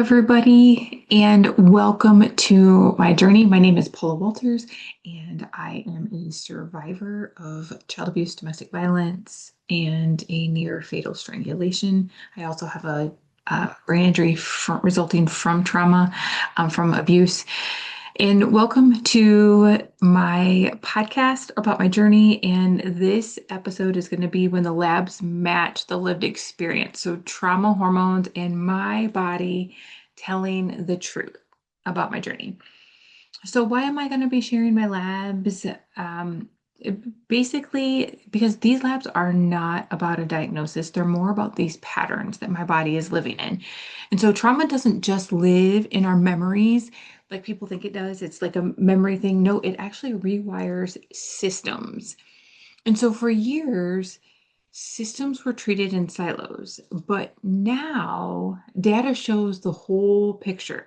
everybody, and welcome to my journey. My name is Paula Walters, and I am a survivor of child abuse, domestic violence, and a near fatal strangulation. I also have a brain injury resulting from trauma, from abuse. And welcome to my podcast about my journey. And this episode is going to be when the labs match the lived experience. So, trauma hormones and my body telling the truth about my journey. So, why am I going to be sharing my labs? Basically, because these labs are not about a diagnosis, they're more about these patterns that my body is living in. And so, trauma doesn't just live in our memories like people think it does. It's like a memory thing. No, it actually rewires systems. And so, for years, systems were treated in silos, but now data shows the whole picture.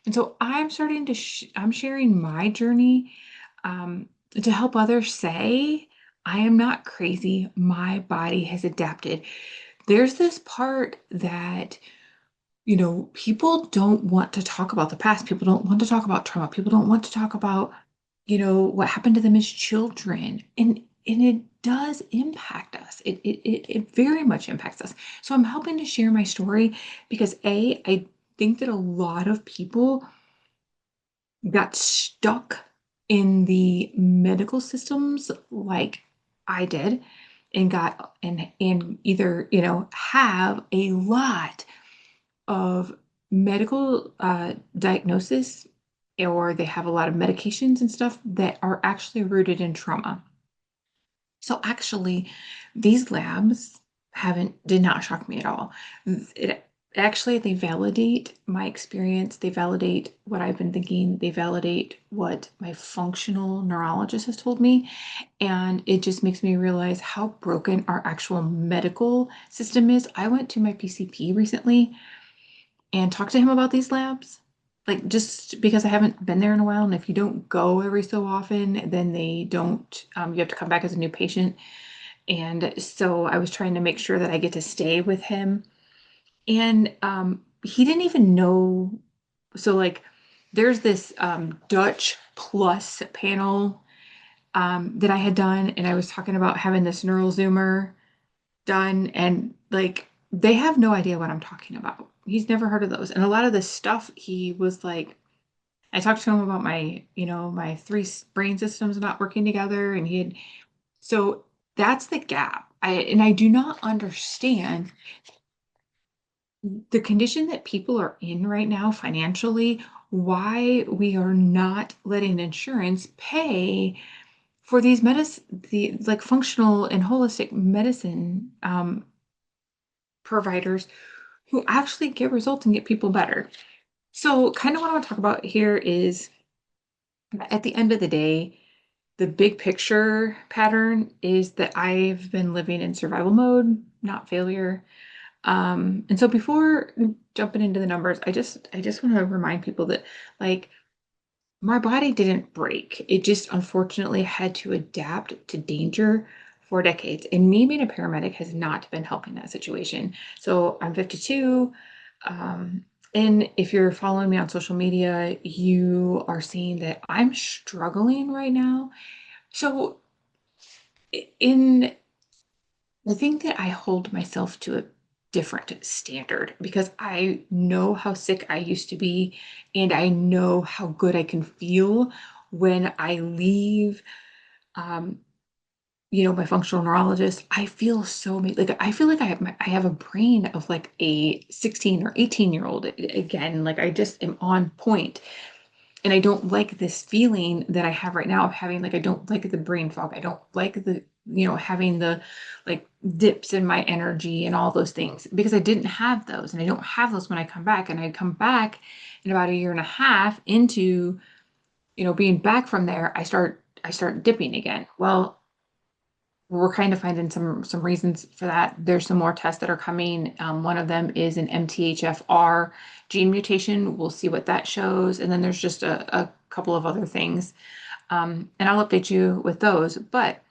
And so I'm sharing my journey to help others say, I am not crazy. My body has adapted. There's this part that, people don't want to talk about the past. People don't want to talk about trauma. People don't want to talk about, what happened to them as children. And it does impact us. It very much impacts us. So I'm helping to share my story because I think that a lot of people got stuck in the medical systems like I did and got and either, have a lot of medical diagnosis or they have a lot of medications and stuff that are actually rooted in trauma. So actually, these labs haven't did not shock me at all. It actually they validate my experience, they validate what I've been thinking, they validate what my functional neurologist has told me, and it just makes me realize how broken our actual medical system is. I went to my PCP recently and talk to him about these labs. Like just because I haven't been there in a while, and if you don't go every so often, then they don't, you have to come back as a new patient. And so I was trying to make sure that I get to stay with him. And he didn't even know. So, like, there's this Dutch Plus panel that I had done, and I was talking about having this neural zoomer done, and like they have no idea what I'm talking about. He's never heard of those. And a lot of this stuff, he was like, I talked to him about my three brain systems not working together. So that's the gap. I do not understand the condition that people are in right now financially, why we are not letting insurance pay for these the like functional and holistic medicine providers who actually get results and get people better. So, kind of what I want to talk about here is at the end of the day, the big picture pattern is that I've been living in survival mode, not failure. And so before jumping into the numbers, I just want to remind people that like my body didn't break. It just unfortunately had to adapt to danger for decades. And me being a paramedic has not been helping that situation. So I'm 52. And if you're following me on social media, you are seeing that I'm struggling right now. So in I think that I hold myself to a different standard because I know how sick I used to be and I know how good I can feel when I leave um, my functional neurologist. I feel so like I feel like I have a brain of like a 16 or 18-year-old again. Like I just am on point. And I don't like this feeling that I have right now of having like I don't like the brain fog. I don't like the having the like dips in my energy and all those things because I didn't have those and I don't have those when I come back. And I come back in about a year and a half into being back from there, I start dipping again. Well, we're kind of finding some reasons for that. There's some more tests that are coming. One of them is an MTHFR gene mutation. We'll see what that shows. And then there's just a couple of other things. And I'll update you with those. But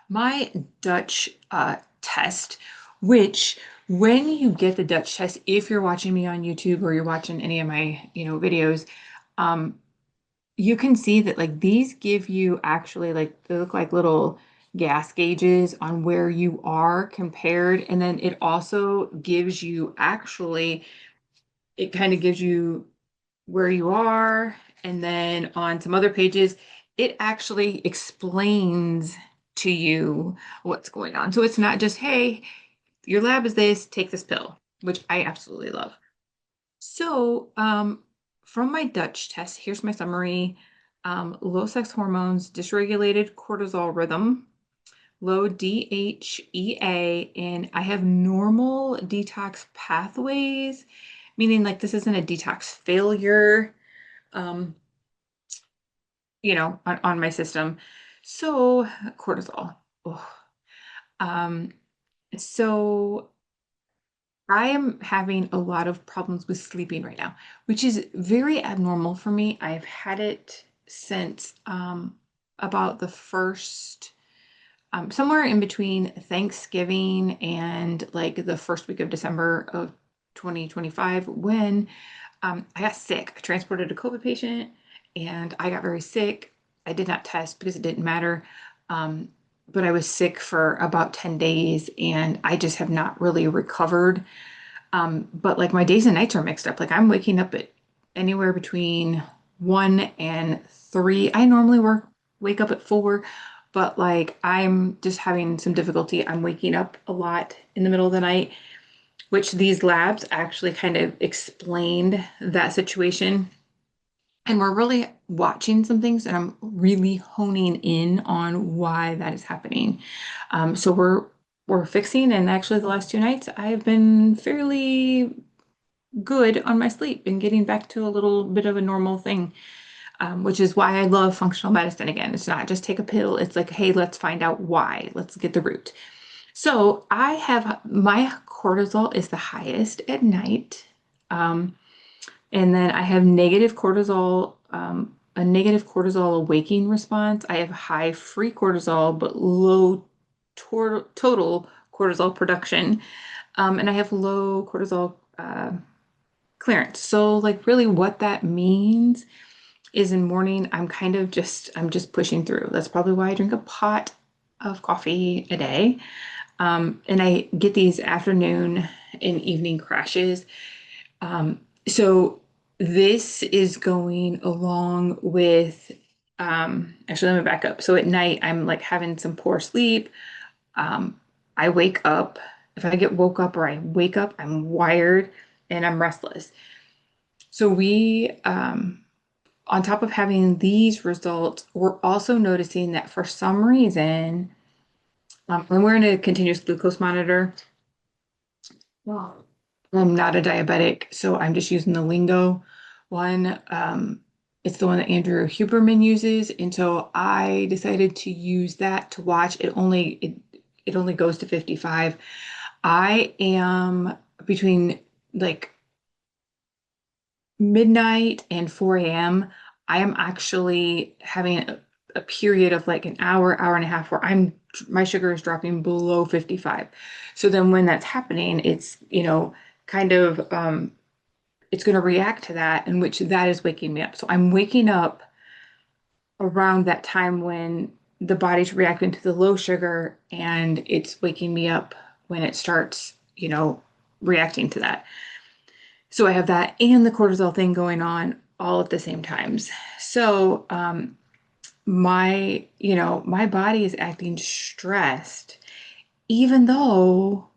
my Dutch test, which When you get the Dutch test, if you're watching me on YouTube or you're watching any of my, videos, um, you can see that like these give you actually like they look like little gas gauges on where you are compared. And then it also gives you actually, it kind of gives you where you are. And then on some other pages, it actually explains to you what's going on. So it's not just, hey, your lab is this, take this pill, which I absolutely love. So, from my Dutch test, here's my summary. Low sex hormones, dysregulated cortisol rhythm, low DHEA, and I have normal detox pathways, meaning like this isn't a detox failure, um, on my system. So, cortisol. Oh. Um, so I am having a lot of problems with sleeping right now, which is very abnormal for me. I've had it since about the first, somewhere in between Thanksgiving and like the first week of December of 2025 when I got sick. I transported a COVID patient and I got very sick. I did not test because it didn't matter. Um, but I was sick for about 10 days and I just have not really recovered. But like my days and nights are mixed up. Like I'm waking up at anywhere between 1 and 3. I normally wake up at 4, but like I'm just having some difficulty. I'm waking up a lot in the middle of the night, which these labs actually kind of explained that situation. And we're really watching some things and I'm really honing in on why that is happening. So we're fixing, and actually the last 2 nights I have been fairly good on my sleep and getting back to a little bit of a normal thing, which is why I love functional medicine again. It's not just take a pill. It's like, hey, let's find out why. Let's get the root. So I have my cortisol is the highest at night. Um, and then I have negative cortisol, a negative cortisol awakening response. I have high free cortisol, but low total cortisol production. And I have low cortisol clearance. So like really what that means is in morning I'm just pushing through. That's probably why I drink a pot of coffee a day. And I get these afternoon and evening crashes. So this is going along with actually let me back up. So at night I'm like having some poor sleep. I wake up. If I get woke up or I wake up, I'm wired and I'm restless. So on top of having these results, we're also noticing that for some reason, when we're in a continuous glucose monitor, well, I'm not a diabetic, so I'm just using the lingo one. It's the one that Andrew Huberman uses, and so I decided to use that to watch. It only goes to 55. I am between like midnight and 4 a.m., I am actually having a period of like an hour, hour and a half where my sugar is dropping below 55. So then when that's happening, it's, kind of it's going to react to that, in which that is waking me up. So I'm waking up around that time when the body's reacting to the low sugar and it's waking me up when it starts, reacting to that. So I have that and the cortisol thing going on all at the same times. So my body is acting stressed, even though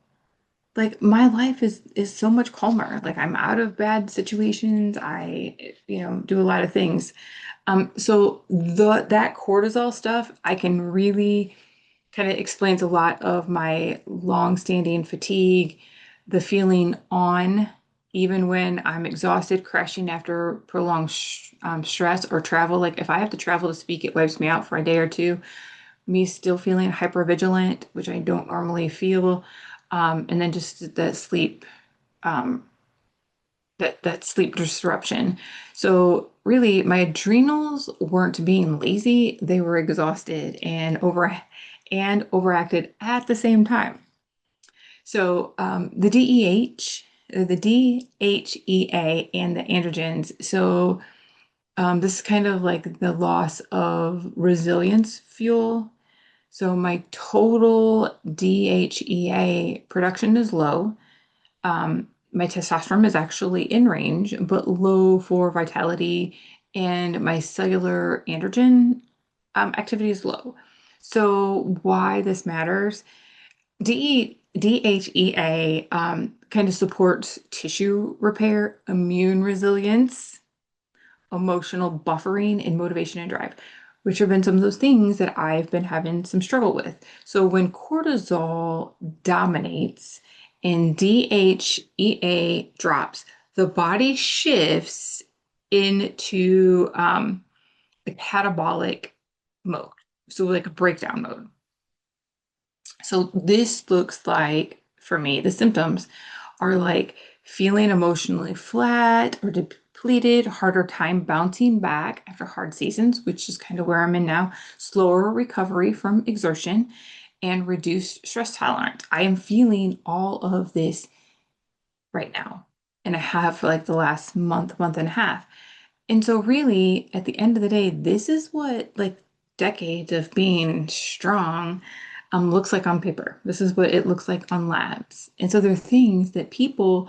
like my life is so much calmer. Like I'm out of bad situations. I, do a lot of things. So that cortisol stuff, I can really kind of explains a lot of my long-standing fatigue, the feeling on, even when I'm exhausted, crashing after prolonged stress or travel. Like if I have to travel to speak, it wipes me out for a day or two. Me still feeling hypervigilant, which I don't normally feel, and then just the sleep, um, that sleep disruption. So really, my adrenals weren't being lazy; they were exhausted and overacted at the same time. So the DEH, the DHEA, and the androgens. So this is kind of like the loss of resilience fuel. So my total DHEA production is low. My testosterone is actually in range, but low for vitality, and my cellular androgen activity is low. So why this matters? DHEA kind of supports tissue repair, immune resilience, emotional buffering, and motivation and drive, which have been some of those things that I've been having some struggle with. So when cortisol dominates and DHEA drops, the body shifts into a catabolic mode. So like a breakdown mode. So this looks like, for me, the symptoms are like feeling emotionally flat or depleted, harder time bouncing back after hard seasons, which is kind of where I'm in now, slower recovery from exertion, and reduced stress tolerance. I am feeling all of this right now, and I have for like the last month, month and a half. And so really, at the end of the day, this is what like decades of being strong looks like on paper. This is what it looks like on labs. And so there are things that people,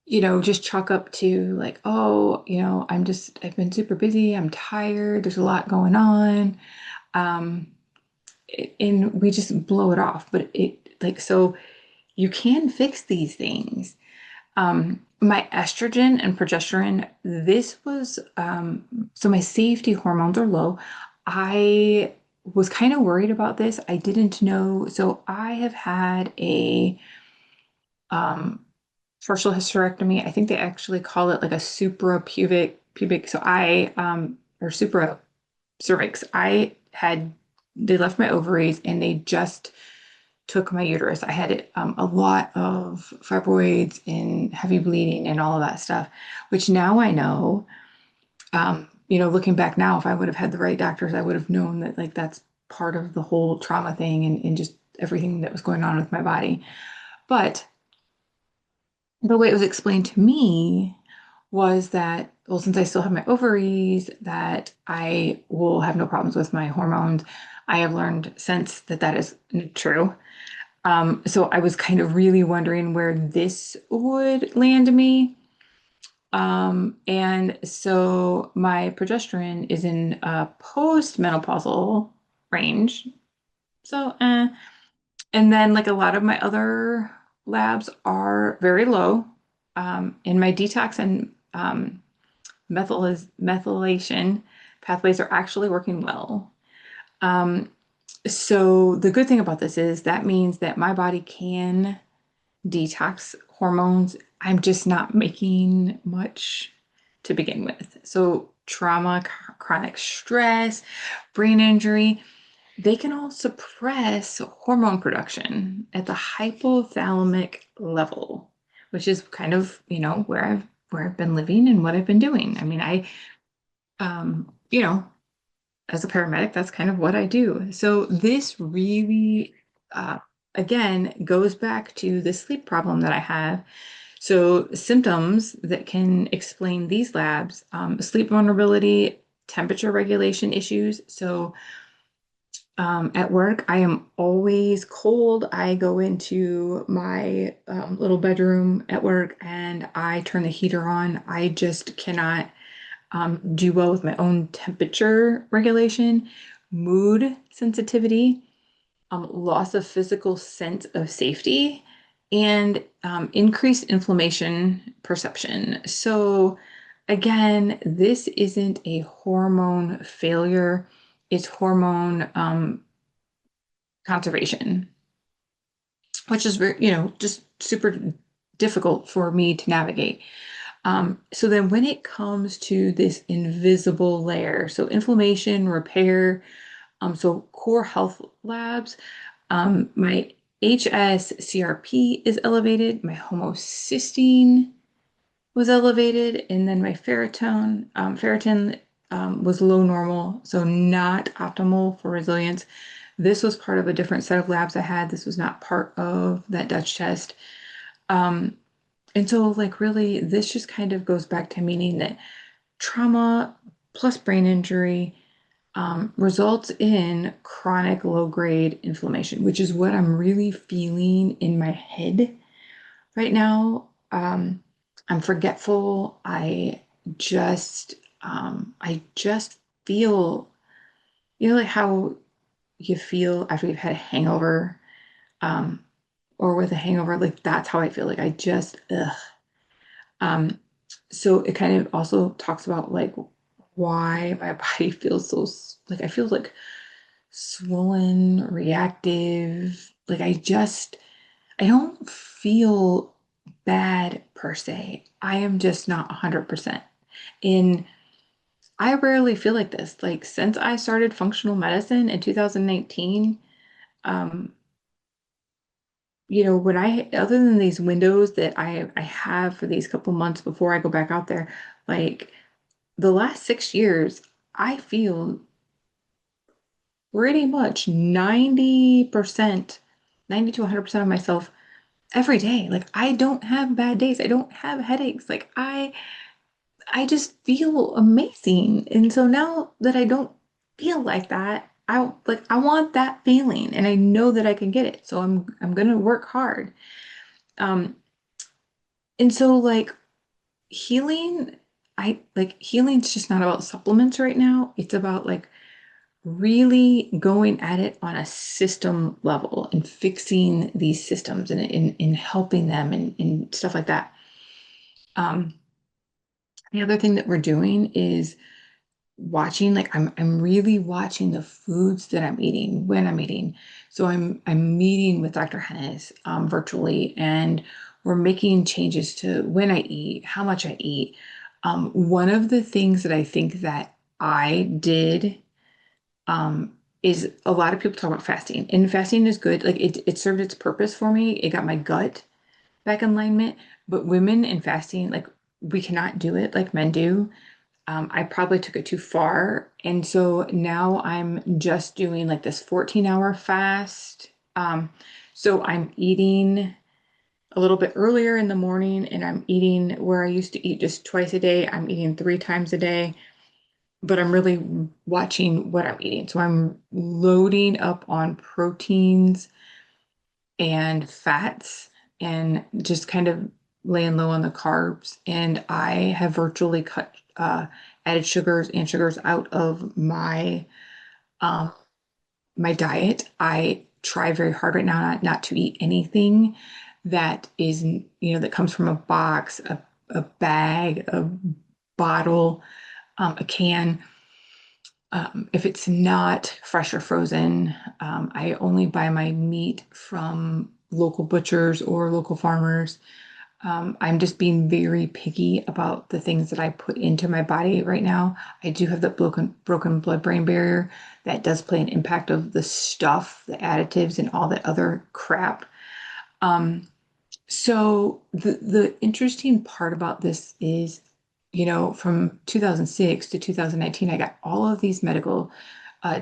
just chalk up to like, oh, I've been super busy. I'm tired. There's a lot going on. Um, and we just blow it off. But so you can fix these things. My estrogen and progesterone, this was, so my safety hormones are low. I was kind of worried about this. I didn't know. So I have had a partial hysterectomy. I think they actually call it like a pubic. So or supra cervix. They left my ovaries and they just took my uterus. I had a lot of fibroids and heavy bleeding and all of that stuff, which now I know, looking back now, if I would have had the right doctors, I would have known that like that's part of the whole trauma thing and just everything that was going on with my body. But the way it was explained to me was that, well, since I still have my ovaries, that I will have no problems with my hormones. I have learned since that that is true. So I was kind of really wondering where this would land me. And so my progesterone is in a post-menopausal range. So, and then like a lot of my other labs are very low. And my detox and methylation pathways are actually working well. Um, so the good thing about this is that means that my body can detox hormones. I'm just not making much to begin with. So trauma, chronic stress, brain injury, they can all suppress hormone production at the hypothalamic level, which is kind of, where I've been living and what I've been doing. I mean, um, you know, as a paramedic, that's kind of what I do. So this really, uh, again, goes back to the sleep problem that I have. So symptoms that can explain these labs, sleep vulnerability, temperature regulation issues. So at work, I am always cold. I go into my little bedroom at work and I turn the heater on. I just cannot do well with my own temperature regulation, mood sensitivity, loss of physical sense of safety, and increased inflammation perception. So, again, this isn't a hormone failure, it's hormone conservation, which is very, just super difficult for me to navigate. So then when it comes to this invisible layer, so inflammation, repair, so core health labs, my HSCRP is elevated, my homocysteine was elevated, and then my ferritin was low normal, so not optimal for resilience. This was part of a different set of labs I had. This was not part of that Dutch test. Um, and so, like, really, this just kind of goes back to meaning that trauma plus brain injury results in chronic low-grade inflammation, which is what I'm really feeling in my head right now. I'm forgetful. Just, I just feel, like how you feel after you've had a hangover, um, or with a hangover, like that's how I feel. Like I just, ugh. Um, so it kind of also talks about like why my body feels so, like I feel like swollen, reactive. Like I don't feel bad per se. I am just not 100%. And I rarely feel like this. Like since I started functional medicine in 2019, um, when other than these windows that I have for these couple months before I go back out there, like the last 6 years, I feel pretty much 90%, 90 to 100% of myself every day. Like I don't have bad days. I don't have headaches. Like I just feel amazing. And so now that I don't feel like that, I want that feeling and I know that I can get it. So I'm gonna work hard. Um and so like healing, I like healing's just not about supplements right now. It's about like really going at it on a system level and fixing these systems and helping them and stuff like that. Um, the other thing that we're doing is watching, like I'm really watching the foods that I'm eating when I'm eating. So I'm meeting with Dr. Hennis virtually, and we're making changes to when I eat, how much I eat. One of the things that I think that I did is a lot of people talk about fasting, and fasting is good. Like it served its purpose for me. It got my gut back in alignment. But women in fasting, like we cannot do it like men do. I probably took it too far. And so now I'm just doing like this 14-hour fast. So I'm eating a little bit earlier in the morning and I'm eating where I used to eat just twice a day. I'm eating 3 times a day, but I'm really watching what I'm eating. So I'm loading up on proteins and fats and just kind of laying low on the carbs. And I have virtually cut added sugars and sugars out of um, my diet. I try very hard right now not to eat anything that is, that comes from a box, a bag, a bottle, a can. If it's not fresh or frozen, I only buy my meat from local butchers or local farmers. I'm just being very picky about the things that I put into my body right now. I do have that broken blood-brain barrier that does play an impact of the stuff, the additives, and all that other crap. Um, so the interesting part about this is, from 2006 to 2019, I got all of these medical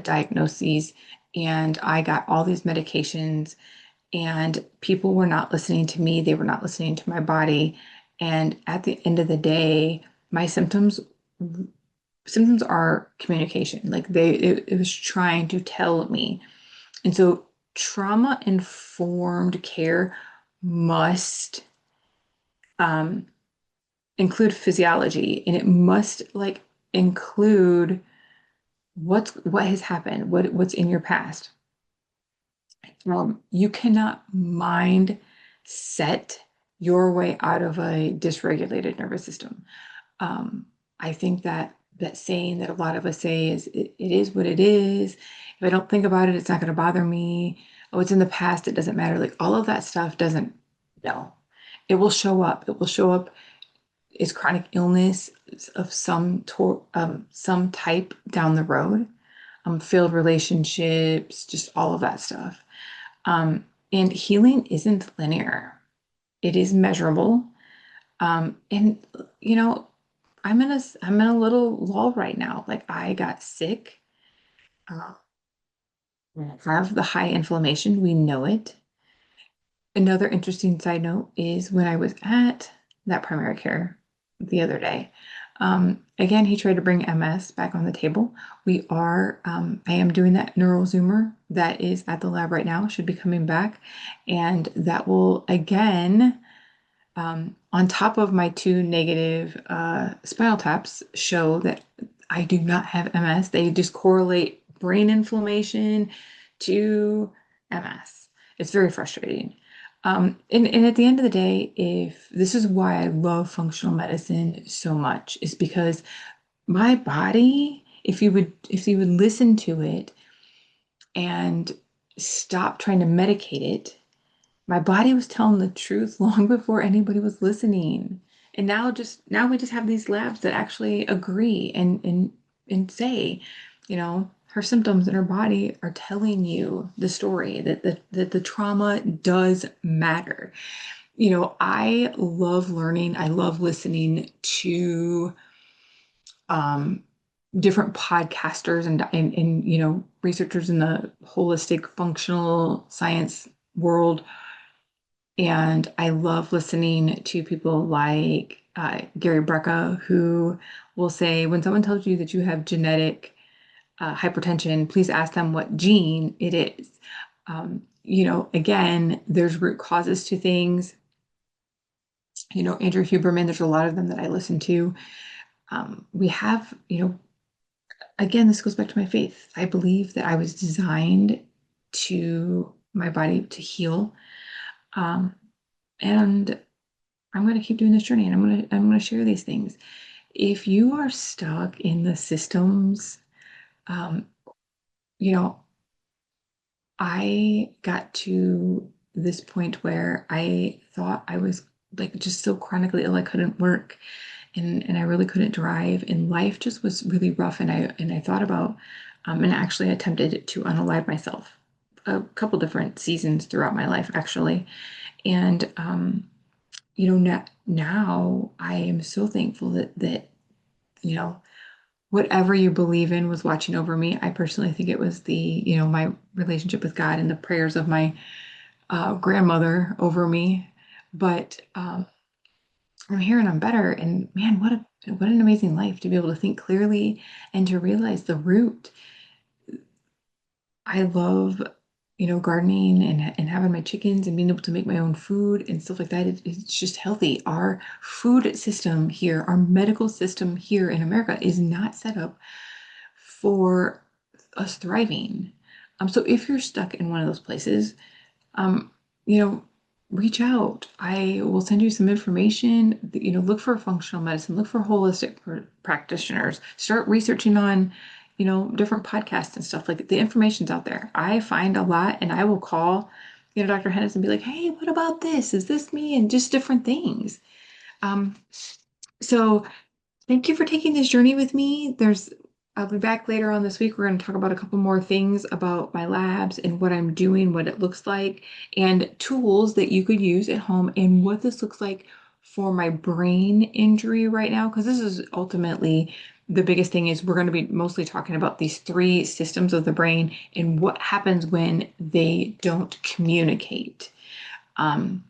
diagnoses and I got all these medications and people were not listening to me. They were not listening to my body. And at the end of the day, my symptoms are communication. Like it was trying to tell me. And so trauma informed care must um, include physiology and it must like include what has happened, what's in your past. You cannot mind set your way out of a dysregulated nervous system. Um, I think that saying that a lot of us say is it is what it is. If I don't think about it, it's not going to bother me. Oh, it's in the past, it doesn't matter. Like all of that stuff doesn't, no. It will show up. It will show up as chronic illness of some type down the road. Failed relationships, just all of that stuff. And healing isn't linear. It is measurable. And you know, I'm in a little lull right now. Like I got sick. Uh, have the high inflammation. We know it. Another interesting side note is when I was at that primary care the other day, again, he tried to bring MS back on the table. I am doing that neural zoomer that is at the lab right now, should be coming back. And that will, again, on top of my two negative spinal taps, show that I do not have MS. They just correlate brain inflammation to MS. It's very frustrating. And at the end of the day, if this is why I love functional medicine so much, is because my body, if you would listen to it and stop trying to medicate it, my body was telling the truth long before anybody was listening. And now we just have these labs that actually agree and say, her symptoms in her body are telling you the story that the trauma does matter. I love learning. I love listening to um, different podcasters and researchers in the holistic functional science world. And I love listening to people like Gary Brecka, who will say, when someone tells you that you have genetic hypertension, please ask them what gene it is. Again, there's root causes to things. Andrew Huberman, there's a lot of them that I listen to. We have, again, this goes back to my faith. I believe that I was designed to my body to heal. Um, and I'm going to keep doing this journey and I'm going to share these things. If you are stuck in the systems, um, you know, I got to this point where I thought I was like just so chronically ill I couldn't work and I really couldn't drive and life just was really rough and I thought about and actually attempted to unalive myself a couple different seasons throughout my life actually. And now I am so thankful that you know whatever you believe in was watching over me. I personally think it was my relationship with God and the prayers of my grandmother over me. But I'm here and I'm better. And man, what an amazing life to be able to think clearly and to realize the root. I love, gardening and having my chickens and being able to make my own food and stuff like that. It's just healthy. Our food system here, our medical system here in America is not set up for us thriving. So if you're stuck in one of those places, um, you know, reach out. I will send you some information. Look for functional medicine, look for holistic practitioners, start researching on, different podcasts and stuff. Like the information's out there. I find a lot and I will call, Dr. Hennis and be like, hey, what about this? Is this me? And just different things. Um, so thank you for taking this journey with me. I'll be back later on this week. We're going to talk about a couple more things about my labs and what I'm doing, what it looks like, and tools that you could use at home, and what this looks like for my brain injury right now. Because this is ultimately the biggest thing is we're going to be mostly talking about these three systems of the brain and what happens when they don't communicate. Um,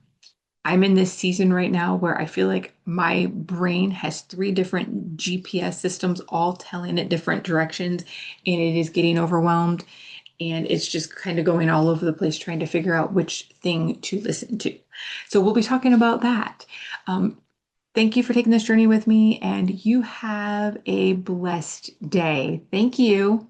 I'm in this season right now where I feel like my brain has three different GPS systems all telling it different directions, and it is getting overwhelmed. And it's just kind of going all over the place trying to figure out which thing to listen to. So we'll be talking about that. Um, Thank you for taking this journey with me, and you have a blessed day. Thank you.